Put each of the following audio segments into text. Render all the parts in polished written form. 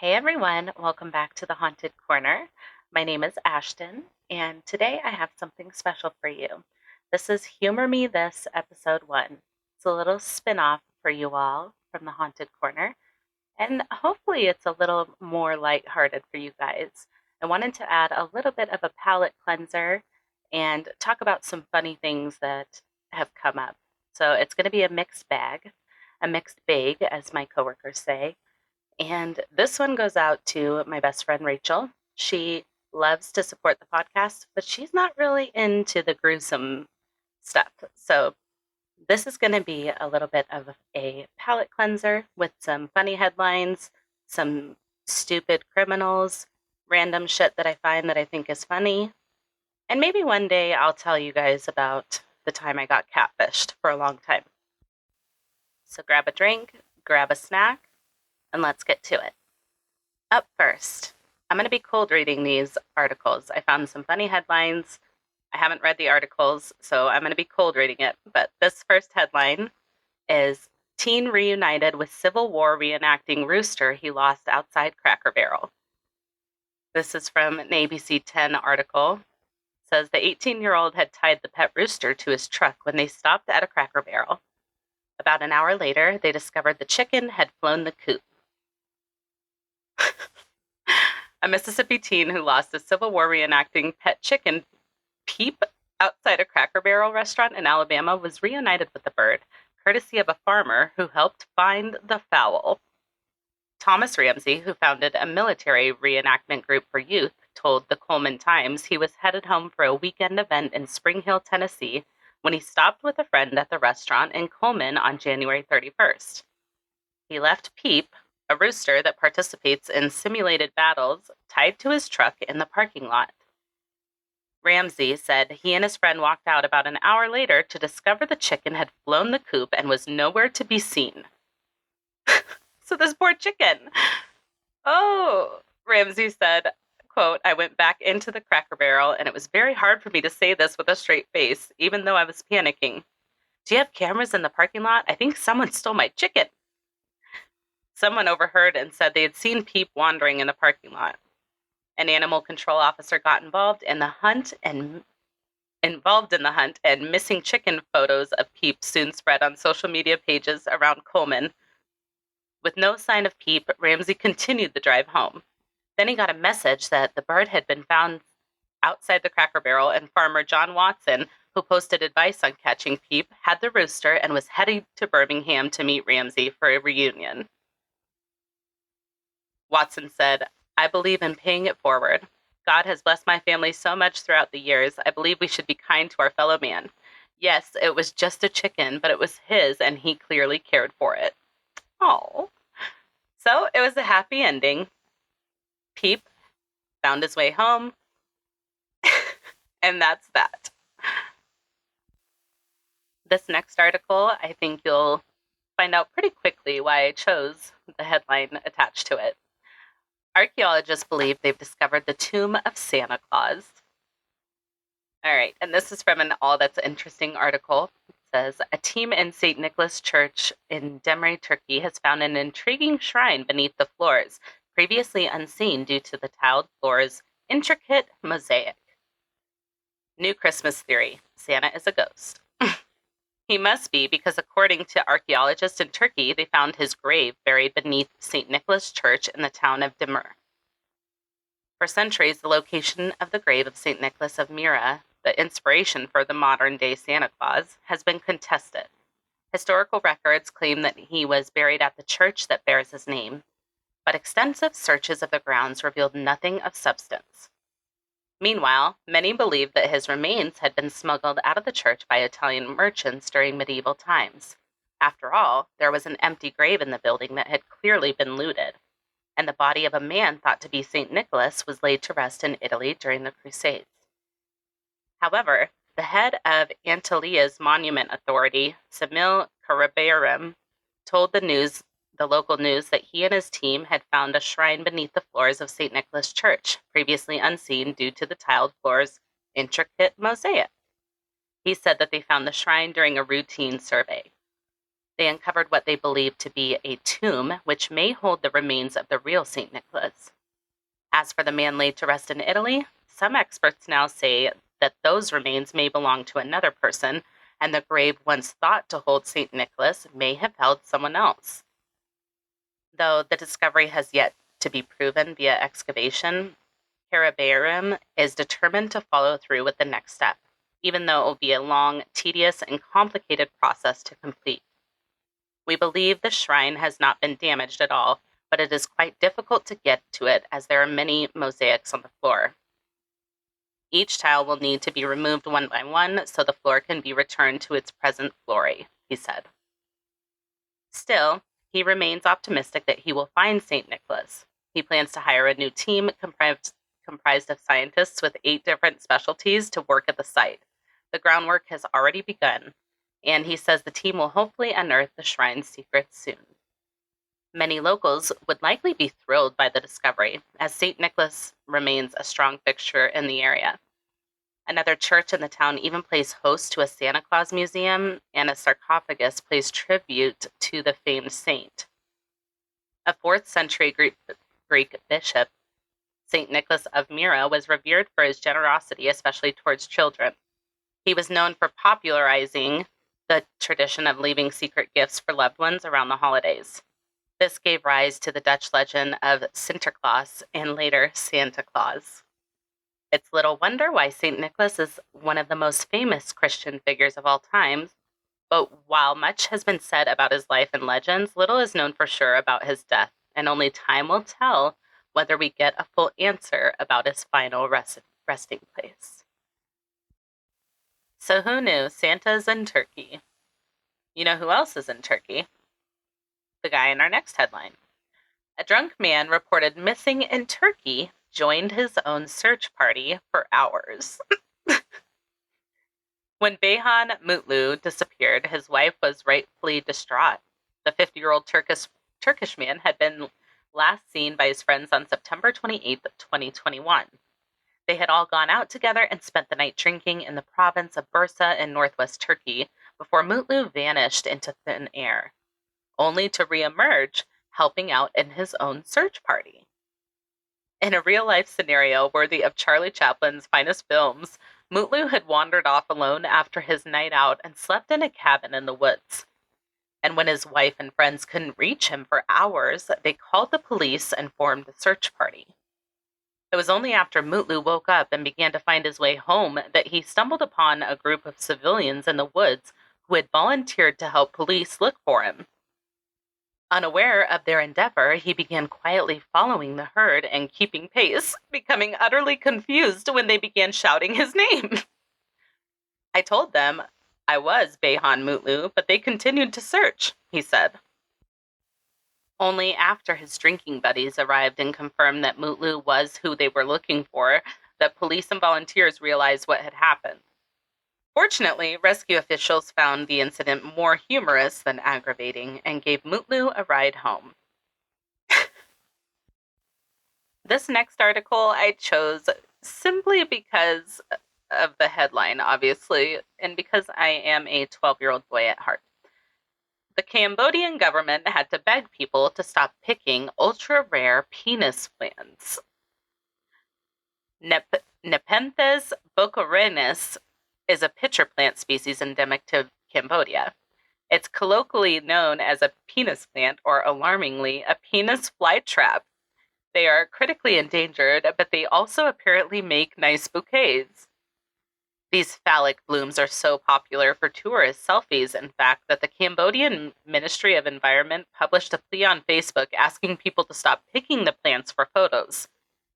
Hey everyone, welcome back to the Haunted Corner. My name is Ashton, and today I have something special for you. This is Humor Me This, Episode 1. It's a little spin off for you all from the Haunted Corner, and hopefully it's a little more lighthearted for you guys. I wanted to add a little bit of a palate cleanser and talk about some funny things that have come up. So it's going to be a mixed bag, as my coworkers say. And this one goes out to my best friend Rachel. She loves to support the podcast, but she's not really into the gruesome stuff. So this is going to be a little bit of a palate cleanser with some funny headlines, some stupid criminals, random shit that I find that I think is funny. And maybe one day I'll tell you guys about the time I got catfished for a long time. So grab a drink, grab a snack, and let's get to it. Up first, I'm going to be cold reading these articles. I found some funny headlines. I haven't read the articles, so I'm going to be cold reading it. But this first headline is Teen Reunited with Civil War Reenacting Rooster He Lost Outside Cracker Barrel. This is from an ABC 10 article. It says the 18-year-old had tied the pet rooster to his truck when they stopped at a Cracker Barrel. About an hour later, they discovered the chicken had flown the coop. A Mississippi teen who lost a Civil War reenacting pet chicken, Peep, outside a Cracker Barrel restaurant in Alabama was reunited with the bird, courtesy of a farmer who helped find the fowl. Thomas Ramsey, who founded a military reenactment group for youth, told the Coleman Times he was headed home for a weekend event in Spring Hill, Tennessee, when he stopped with a friend at the restaurant in Coleman on January 31st. He left Peep, a rooster that participates in simulated battles, tied to his truck in the parking lot. Ramsey said he and his friend walked out about an hour later to discover the chicken had flown the coop and was nowhere to be seen. So this poor chicken. Oh, Ramsey said, quote, I went back into the Cracker Barrel and it was very hard for me to say this with a straight face, even though I was panicking. Do you have cameras in the parking lot? I think someone stole my chicken. Someone overheard and said they had seen Peep wandering in the parking lot. An animal control officer got involved in the hunt, and missing chicken photos of Peep soon spread on social media pages around Coleman. With no sign of Peep, Ramsey continued the drive home. Then he got a message that the bird had been found outside the Cracker Barrel, and farmer John Watson, who posted advice on catching Peep, had the rooster and was heading to Birmingham to meet Ramsey for a reunion. Watson said, I believe in paying it forward. God has blessed my family so much throughout the years. I believe we should be kind to our fellow man. Yes, it was just a chicken, but it was his, and he clearly cared for it. Oh. So it was a happy ending. Peep found his way home, and that's that. This next article, I think you'll find out pretty quickly why I chose the headline attached to it. Archaeologists believe they've discovered the tomb of Santa Claus. All right, and this is from an All That's Interesting article. It says, a team in St. Nicholas Church in Demre, Turkey has found an intriguing shrine beneath the floors, previously unseen due to the tiled floor's intricate mosaic. New Christmas theory, Santa is a ghost. He must be, because according to archaeologists in Turkey, they found his grave buried beneath St. Nicholas Church in the town of Demre. For centuries, the location of the grave of St. Nicholas of Myra, the inspiration for the modern-day Santa Claus, has been contested. Historical records claim that he was buried at the church that bears his name, but extensive searches of the grounds revealed nothing of substance. Meanwhile, many believe that his remains had been smuggled out of the church by Italian merchants during medieval times. After all, there was an empty grave in the building that had clearly been looted, and the body of a man thought to be St. Nicholas was laid to rest in Italy during the Crusades. However, the head of Antalya's monument authority, Samil Karabayram, told the local news that he and his team had found a shrine beneath the floors of St. Nicholas Church, previously unseen due to the tiled floor's intricate mosaic. He said that they found the shrine during a routine survey. They uncovered what they believed to be a tomb, which may hold the remains of the real St. Nicholas. As for the man laid to rest in Italy, some experts now say that those remains may belong to another person, and the grave once thought to hold St. Nicholas may have held someone else. Though the discovery has yet to be proven via excavation, Carabarum is determined to follow through with the next step, even though it will be a long, tedious, and complicated process to complete. We believe the shrine has not been damaged at all, but it is quite difficult to get to it as there are many mosaics on the floor. Each tile will need to be removed one by one so the floor can be returned to its present glory, he said. Still, he remains optimistic that he will find St. Nicholas. He plans to hire a new team comprised of scientists with 8 different specialties to work at the site. The groundwork has already begun, and he says the team will hopefully unearth the shrine's secrets soon. Many locals would likely be thrilled by the discovery, as St. Nicholas remains a strong fixture in the area. Another church in the town even plays host to a Santa Claus museum, and a sarcophagus pays tribute to the famed saint. A 4th century Greek bishop, St. Nicholas of Myra, was revered for his generosity, especially towards children. He was known for popularizing the tradition of leaving secret gifts for loved ones around the holidays. This gave rise to the Dutch legend of Sinterklaas and later Santa Claus. It's little wonder why St. Nicholas is one of the most famous Christian figures of all time, but while much has been said about his life and legends, little is known for sure about his death, and only time will tell whether we get a full answer about his final resting place. So who knew Santa's in Turkey? You know who else is in Turkey? The guy in our next headline. A drunk man reported missing in Turkey joined his own search party for hours. When Beyhan Mutlu disappeared, his wife was rightfully distraught. The 50-year-old Turkish man had been last seen by his friends on September 28th, 2021. They had all gone out together and spent the night drinking in the province of Bursa in northwest Turkey before Mutlu vanished into thin air, only to reemerge helping out in his own search party. In a real-life scenario worthy of Charlie Chaplin's finest films, Mutlu had wandered off alone after his night out and slept in a cabin in the woods. And when his wife and friends couldn't reach him for hours, they called the police and formed a search party. It was only after Mutlu woke up and began to find his way home that he stumbled upon a group of civilians in the woods who had volunteered to help police look for him. Unaware of their endeavor, he began quietly following the herd and keeping pace, becoming utterly confused when they began shouting his name. I told them I was Beyhan Mutlu, but they continued to search, he said. Only after his drinking buddies arrived and confirmed that Mutlu was who they were looking for, that police and volunteers realized what had happened. Fortunately, rescue officials found the incident more humorous than aggravating and gave Mutlu a ride home. This next article I chose simply because of the headline, obviously, and because I am a 12-year-old boy at heart. The Cambodian government had to beg people to stop picking ultra-rare penis plants. Nepenthes bocorensis is a pitcher plant species endemic to Cambodia. It's colloquially known as a penis plant, or alarmingly, a penis flytrap. They are critically endangered, but they also apparently make nice bouquets. These phallic blooms are so popular for tourist selfies, in fact, that the Cambodian Ministry of Environment published a plea on Facebook asking people to stop picking the plants for photos.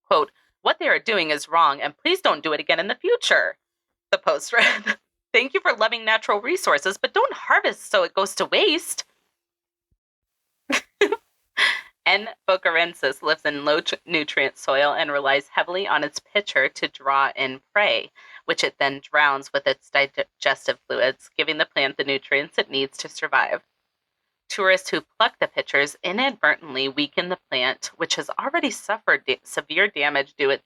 Quote, "What they are doing is wrong, and please don't do it again in the future," the post read. "Thank you for loving natural resources, but don't harvest so it goes to waste." N. bocarensis lives in low-nutrient soil and relies heavily on its pitcher to draw in prey, which it then drowns with its digestive fluids, giving the plant the nutrients it needs to survive. Tourists who pluck the pitchers inadvertently weaken the plant, which has already suffered severe damage due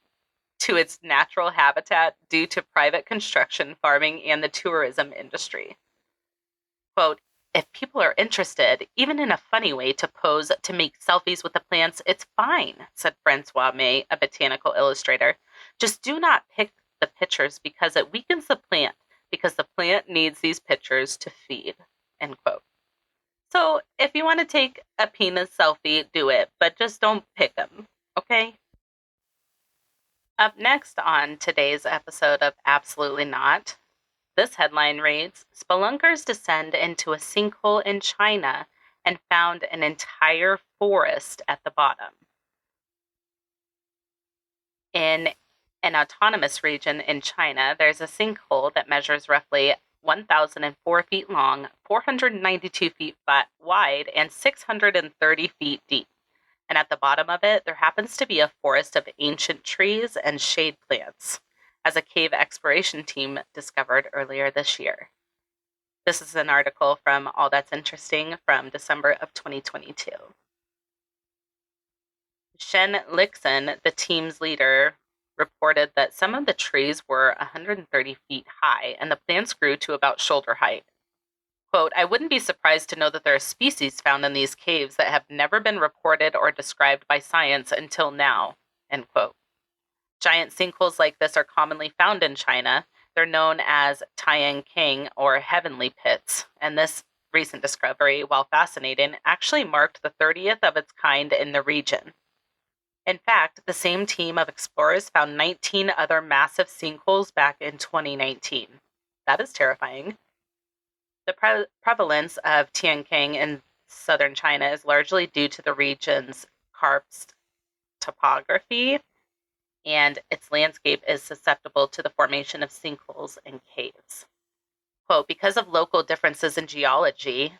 to its natural habitat due to private construction, farming, and the tourism industry. Quote, if people are interested, even in a funny way, to pose to make selfies with the plants, it's fine, said Francois May, a botanical illustrator. Just do not pick the pictures because it weakens the plant, because the plant needs these pictures to feed, end quote. So if you want to take a penis selfie, do it, but just don't pick them, okay? Up next on today's episode of Absolutely Not, this headline reads, Spelunkers descend into a sinkhole in China and found an entire forest at the bottom. In an autonomous region in China, there's a sinkhole that measures roughly 1,004 feet long, 492 feet wide, and 630 feet deep. And at the bottom of it, there happens to be a forest of ancient trees and shade plants, as a cave exploration team discovered earlier this year. This is an article from All That's Interesting from December of 2022. Shen Lixin, the team's leader, reported that some of the trees were 130 feet high and the plants grew to about shoulder height. Quote, I wouldn't be surprised to know that there are species found in these caves that have never been reported or described by science until now, end quote. Giant sinkholes like this are commonly found in China. They're known as Tiankang or heavenly pits, and this recent discovery, while fascinating, actually marked the 30th of its kind in the region. In fact, the same team of explorers found 19 other massive sinkholes back in 2019. That is terrifying. The prevalence of Tiankang in southern China is largely due to the region's karst topography, and its landscape is susceptible to the formation of sinkholes and caves. Quote, because of local differences in geology,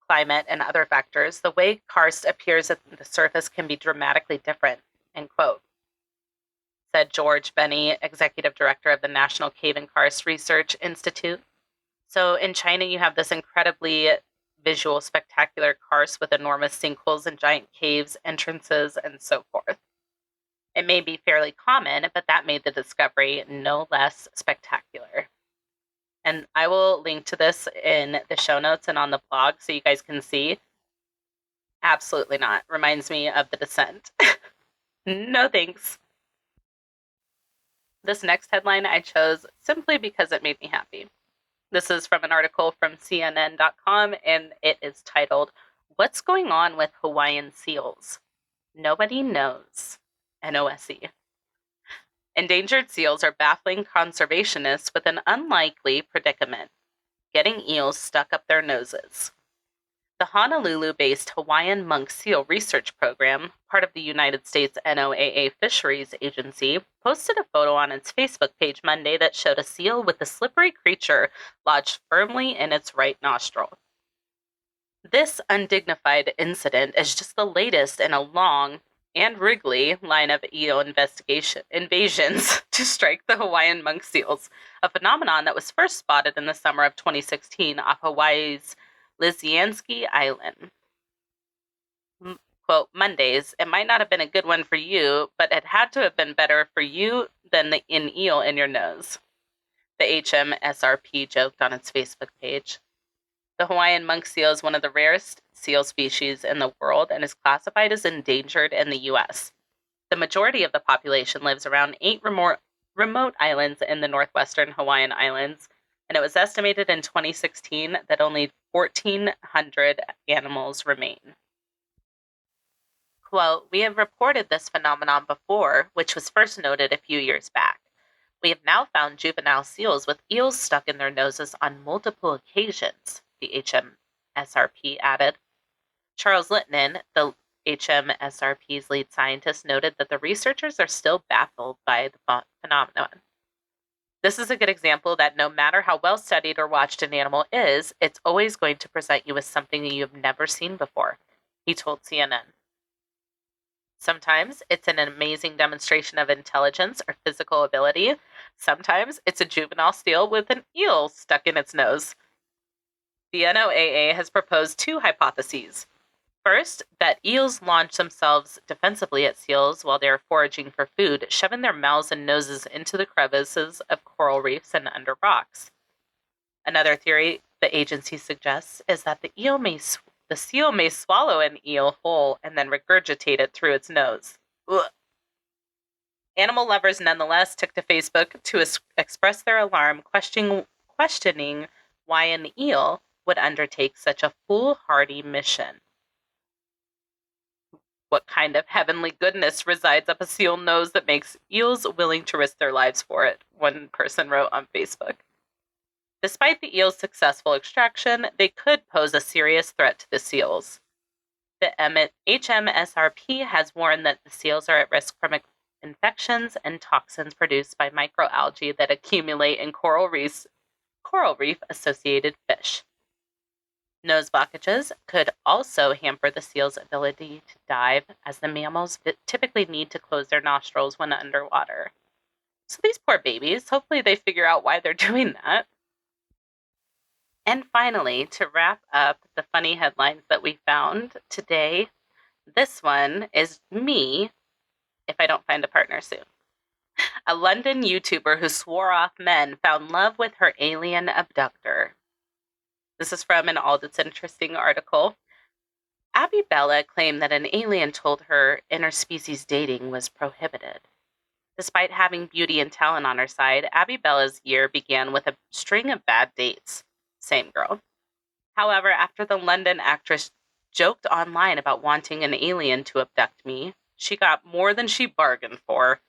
climate, and other factors, the way karst appears at the surface can be dramatically different, end quote, said George Benny, executive director of the National Cave and Karst Research Institute. So in China, you have this incredibly visual, spectacular karst with enormous sinkholes and giant caves, entrances, and so forth. It may be fairly common, but that made the discovery no less spectacular. And I will link to this in the show notes and on the blog so you guys can see. Absolutely not. Reminds me of The Descent. No thanks. This next headline I chose simply because it made me happy. This is from an article from CNN.com, and it is titled, What's Going On with Hawaiian Seals? Nobody knows. NOSE. Endangered seals are baffling conservationists with an unlikely predicament, getting eels stuck up their noses. The Honolulu-based Hawaiian monk seal research program, part of the United States NOAA Fisheries Agency, posted a photo on its Facebook page Monday that showed a seal with the slippery creature lodged firmly in its right nostril. This undignified incident is just the latest in a long and wriggly line of eel invasions to strike the Hawaiian monk seals, a phenomenon that was first spotted in the summer of 2016 off Hawaii's Lisiansky Island. Quote, Mondays, it might not have been a good one for you, but it had to have been better for you than an eel in your nose, the HMSRP joked on its Facebook page. The Hawaiian monk seal is one of the rarest seal species in the world and is classified as endangered in the U.S. The majority of the population lives around 8 remote islands in the northwestern Hawaiian Islands, and it was estimated in 2016 that only 1,400 animals remain. Quote, we have reported this phenomenon before, which was first noted a few years back. We have now found juvenile seals with eels stuck in their noses on multiple occasions, the HMSRP added. Charles Littman, the HMSRP's lead scientist, noted that the researchers are still baffled by the phenomenon. This is a good example that no matter how well studied or watched an animal is, it's always going to present you with something you have never seen before, he told CNN. Sometimes it's an amazing demonstration of intelligence or physical ability. Sometimes it's a juvenile seal with an eel stuck in its nose. The NOAA has proposed 2 hypotheses. First, that eels launch themselves defensively at seals while they are foraging for food, shoving their mouths and noses into the crevices of coral reefs and under rocks. Another theory the agency suggests, is that the seal may swallow an eel whole and then regurgitate it through its nose. Ugh. Animal lovers nonetheless took to Facebook to express their alarm, questioning why an eel would undertake such a foolhardy mission. What kind of heavenly goodness resides up a seal nose that makes eels willing to risk their lives for it? One person wrote on Facebook. Despite the eel's successful extraction, they could pose a serious threat to the seals. The HMSRP has warned that the seals are at risk from infections and toxins produced by microalgae that accumulate in coral reef-associated fish. Nose blockages could also hamper the seal's ability to dive, as the mammals typically need to close their nostrils when underwater. So these poor babies, hopefully they figure out why they're doing that. And finally, to wrap up the funny headlines that we found today, this one is me, if I don't find a partner soon. A London YouTuber who swore off men found love with her alien abductor. This is from an All That's Interesting article. Abby Bella claimed that an alien told her interspecies dating was prohibited. Despite having beauty and talent on her side, Abby Bella's year began with a string of bad dates. Same girl. However, after the London actress joked online about wanting an alien to abduct me, she got more than she bargained for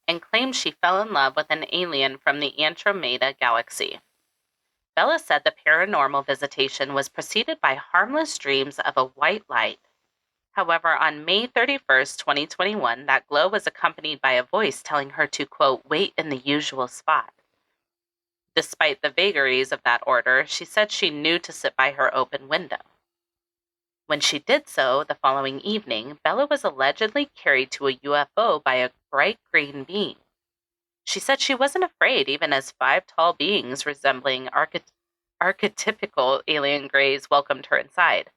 and claimed she fell in love with an alien from the Andromeda galaxy. Bella said the paranormal visitation was preceded by harmless dreams of a white light. However, on May 31st, 2021, that glow was accompanied by a voice telling her to, quote, wait in the usual spot. Despite the vagaries of that order, she said she knew to sit by her open window. When she did so the following evening, Bella was allegedly carried to a UFO by a bright green being. She said she wasn't afraid, even as 5 tall beings resembling archetypical alien greys welcomed her inside.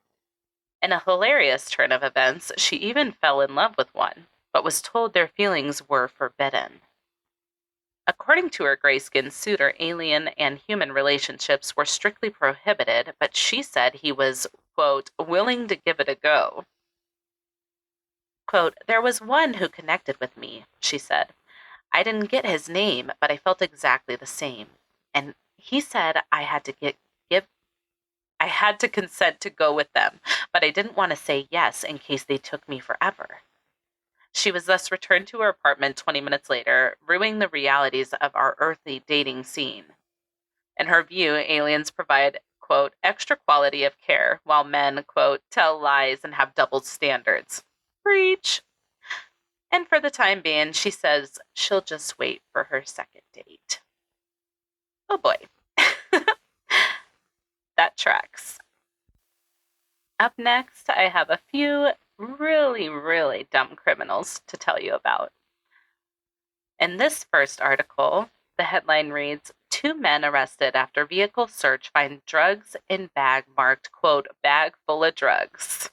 In a hilarious turn of events, she even fell in love with one, but was told their feelings were forbidden. According to her gray-skinned suitor, alien and human relationships were strictly prohibited, but she said he was, quote, willing to give it a go. Quote, there was one who connected with me, she said. I didn't get his name, but I felt exactly the same. And he said I had to consent to go with them, but I didn't want to say yes in case they took me forever. She was thus returned to her apartment 20 minutes later, ruining the realities of our earthly dating scene. In her view, aliens provide, quote, extra quality of care, while men, quote, tell lies and have double standards. Preach! And for the time being, she says she'll just wait for her second date. Oh boy. That tracks. Up next, I have a few really, really dumb criminals to tell you about. In this first article, the headline reads, 2 men arrested after vehicle search find drugs in bag marked, quote, bag full of drugs.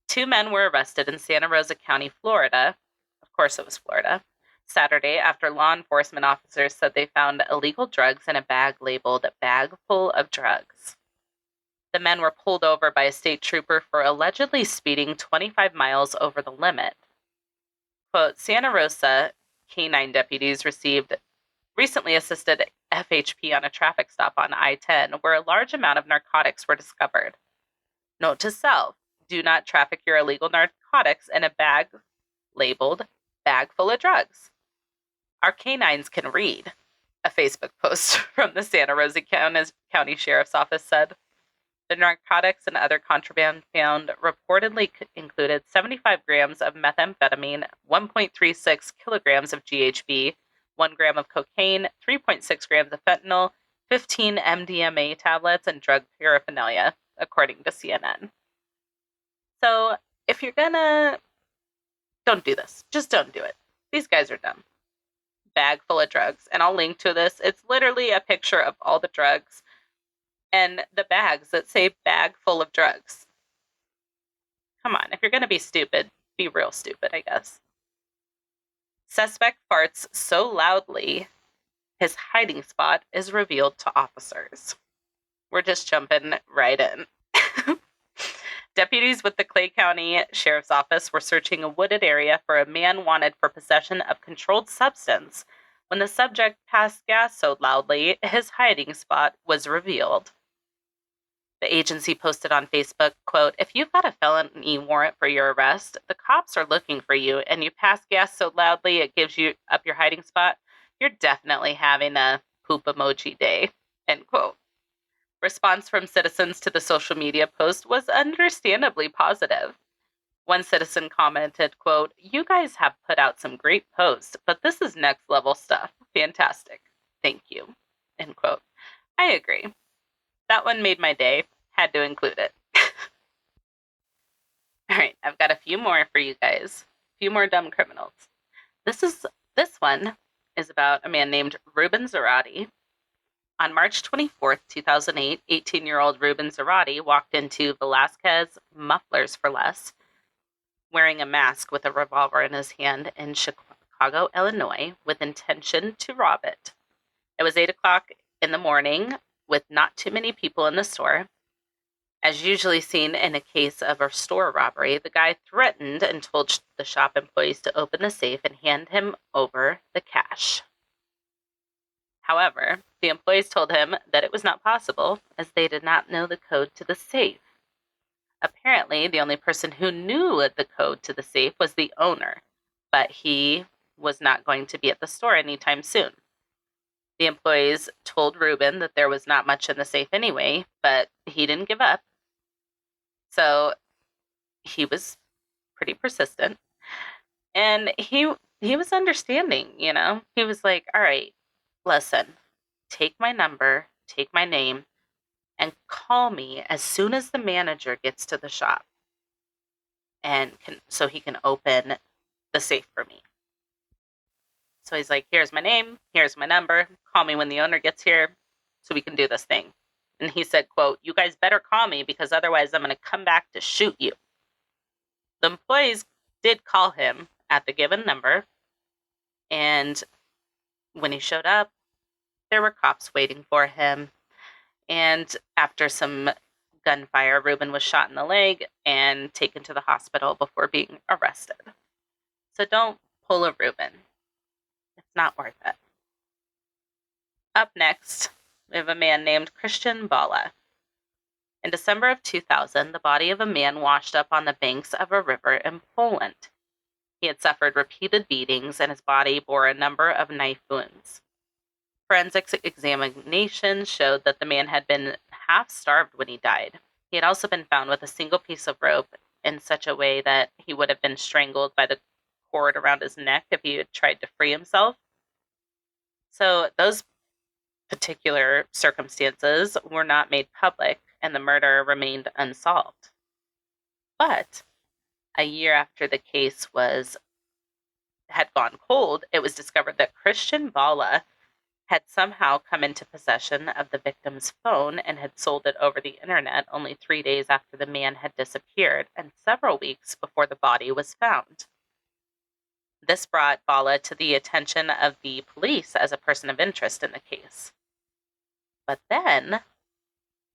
2 men were arrested in Santa Rosa County, Florida. Of course it was Florida. Saturday after law enforcement officers said they found illegal drugs in a bag labeled bag full of drugs. The men were pulled over by a state trooper for allegedly speeding 25 miles over the limit. Quote, Santa Rosa canine deputies recently assisted FHP on a traffic stop on I-10 where a large amount of narcotics were discovered. Note to self, do not traffic your illegal narcotics in a bag labeled bag full of drugs. Our canines can read, a Facebook post from the Santa Rosa County Sheriff's Office said. The narcotics and other contraband found reportedly included 75 grams of methamphetamine, 1.36 kilograms of GHB, 1 gram of cocaine, 3.6 grams of fentanyl, 15 MDMA tablets, and drug paraphernalia, according to CNN. So, if you're gonna... don't do this. Just don't do it. These guys are dumb. Bag full of drugs. And I'll link to this. It's literally a picture of all the drugs and the bags that say bag full of drugs. Come on, if you're going to be stupid, be real stupid, I guess. Suspect farts so loudly, his hiding spot is revealed to officers. We're just jumping right in. Deputies with the Clay County Sheriff's Office were searching a wooded area for a man wanted for possession of controlled substance when the subject passed gas so loudly his hiding spot was revealed. The agency posted on Facebook, quote, "If you've got a felony warrant for your arrest, the cops are looking for you, and you pass gas so loudly it gives you up your hiding spot, you're definitely having a poop emoji day," end quote. Response from citizens to the social media post was understandably positive. One citizen commented, quote, "You guys have put out some great posts, but this is next level stuff. Fantastic. Thank you," end quote. I agree. That one made my day. Had to include it. All right, I've got a few more for you guys. A few more dumb criminals. This one is about a man named Ruben Zarate. On March 24th, 2008, 18-year-old Ruben Zarate walked into Velasquez Mufflers for Less, wearing a mask with a revolver in his hand in Chicago, Illinois, with intention to rob it. It was 8 o'clock in the morning, with not too many people in the store. As usually seen in a case of a store robbery, the guy threatened and told the shop employees to open the safe and hand him over the cash. However, the employees told him that it was not possible, as they did not know the code to the safe. Apparently, the only person who knew the code to the safe was the owner, but he was not going to be at the store anytime soon. The employees told Ruben that there was not much in the safe anyway, but he didn't give up. So he was pretty persistent, and he was understanding, you know. He was like, "All right, listen, take my number, take my name, and call me as soon as the manager gets to the shop, and so he can open the safe for me." So he's like, "Here's my name, here's my number, call me when the owner gets here so we can do this thing." And he said, quote, "You guys better call me because otherwise I'm going to come back to shoot you." The employees did call him at the given number, and when he showed up, there were cops waiting for him. And after some gunfire, Ruben was shot in the leg and taken to the hospital before being arrested. So don't pull a Ruben. It's not worth it. Up next, we have a man named Christian Bala. In December of 2000, the body of a man washed up on the banks of a river in Poland. He had suffered repeated beatings, and his body bore a number of knife wounds. Forensic examinations showed that the man had been half-starved when he died. He had also been found with a single piece of rope in such a way that he would have been strangled by the cord around his neck if he had tried to free himself. So those particular circumstances were not made public, and the murder remained unsolved. But a year after the case had gone cold, it was discovered that Christian Bala had somehow come into possession of the victim's phone and had sold it over the internet only 3 days after the man had disappeared and several weeks before the body was found. This brought Bala to the attention of the police as a person of interest in the case. But then,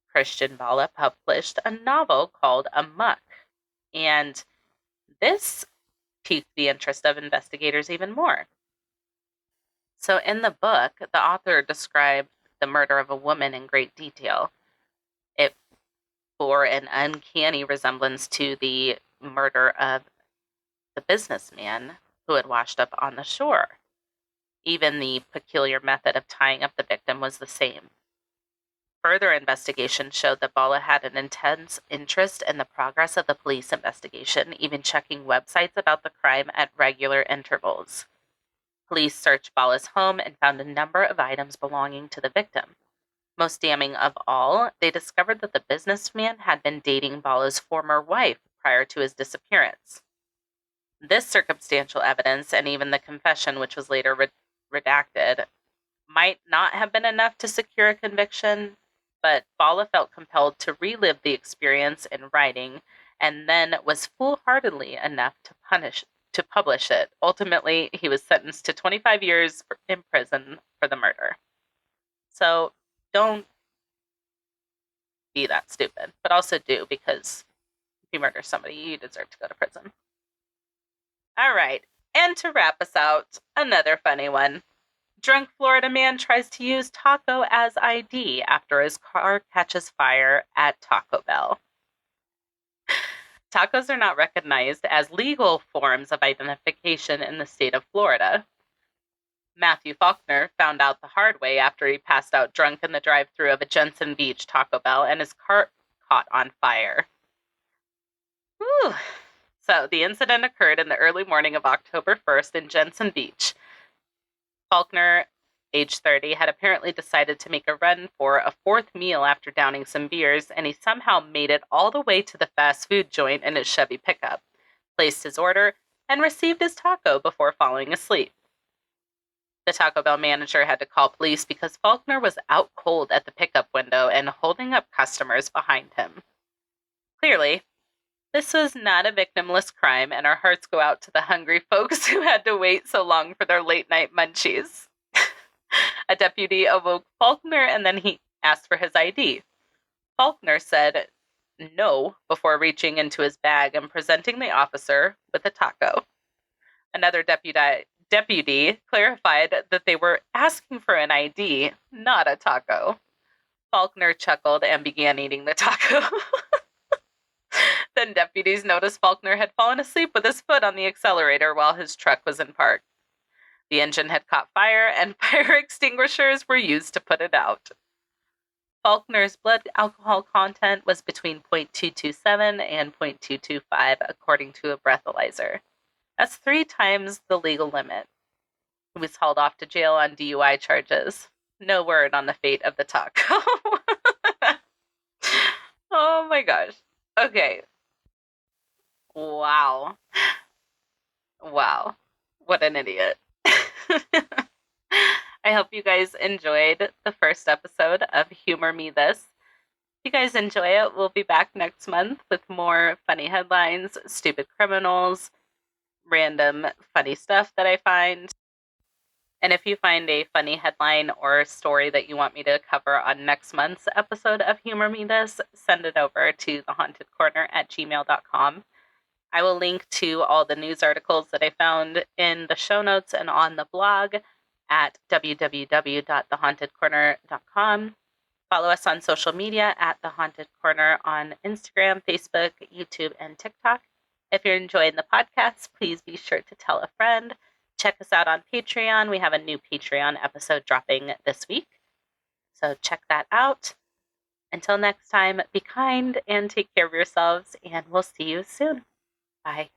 Christian Bala published a novel called Amok, and this piqued the interest of investigators even more. So in the book, the author described the murder of a woman in great detail. It bore an uncanny resemblance to the murder of the businessman who had washed up on the shore. Even the peculiar method of tying up the victim was the same. Further investigation showed that Bala had an intense interest in the progress of the police investigation, even checking websites about the crime at regular intervals. Police searched Bala's home and found a number of items belonging to the victim. Most damning of all, they discovered that the businessman had been dating Bala's former wife prior to his disappearance. This circumstantial evidence, and even the confession, which was later redacted, might not have been enough to secure a conviction, but Bala felt compelled to relive the experience in writing, and then was foolhardily enough to publish it. Ultimately, he was sentenced to 25 years in prison for the murder. So don't be that stupid, but also do, because if you murder somebody, you deserve to go to prison. All right, and to wrap us out, another funny one. Drunk Florida man tries to use taco as ID after his car catches fire at Taco Bell. Tacos are not recognized as legal forms of identification in the state of Florida. Matthew Faulkner found out the hard way after he passed out drunk in the drive-thru of a Jensen Beach Taco Bell and his cart caught on fire. Whew. So the incident occurred in the early morning of October 1st in Jensen Beach. Faulkner, age 30, had apparently decided to make a run for a fourth meal after downing some beers, and he somehow made it all the way to the fast food joint in his Chevy pickup, placed his order, and received his taco before falling asleep. The Taco Bell manager had to call police because Faulkner was out cold at the pickup window and holding up customers behind him. Clearly, this was not a victimless crime, and our hearts go out to the hungry folks who had to wait so long for their late-night munchies. A deputy awoke Faulkner, and then he asked for his ID. Faulkner said no before reaching into his bag and presenting the officer with a taco. Another deputy clarified that they were asking for an ID, not a taco. Faulkner chuckled and began eating the taco. Then deputies noticed Faulkner had fallen asleep with his foot on the accelerator while his truck was in park. The engine had caught fire, and fire extinguishers were used to put it out. Faulkner's blood alcohol content was between 0.227 and 0.225, according to a breathalyzer. That's 3 times the legal limit. He was hauled off to jail on DUI charges. No word on the fate of the taco. Oh my gosh. Okay. Wow. Wow. What an idiot. I hope you guys enjoyed the first episode of Humor Me This. If you guys enjoy it, we'll be back next month with more funny headlines, stupid criminals, random funny stuff that I find. And if you find a funny headline or story that you want me to cover on next month's episode of Humor Me This, send it over to thehauntedcorner@gmail.com. I will link to all the news articles that I found in the show notes and on the blog at www.thehauntedcorner.com. Follow us on social media at The Haunted Corner on Instagram, Facebook, YouTube, and TikTok. If you're enjoying the podcast, please be sure to tell a friend. Check us out on Patreon. We have a new Patreon episode dropping this week, so check that out. Until next time, be kind and take care of yourselves, and we'll see you soon. Bye.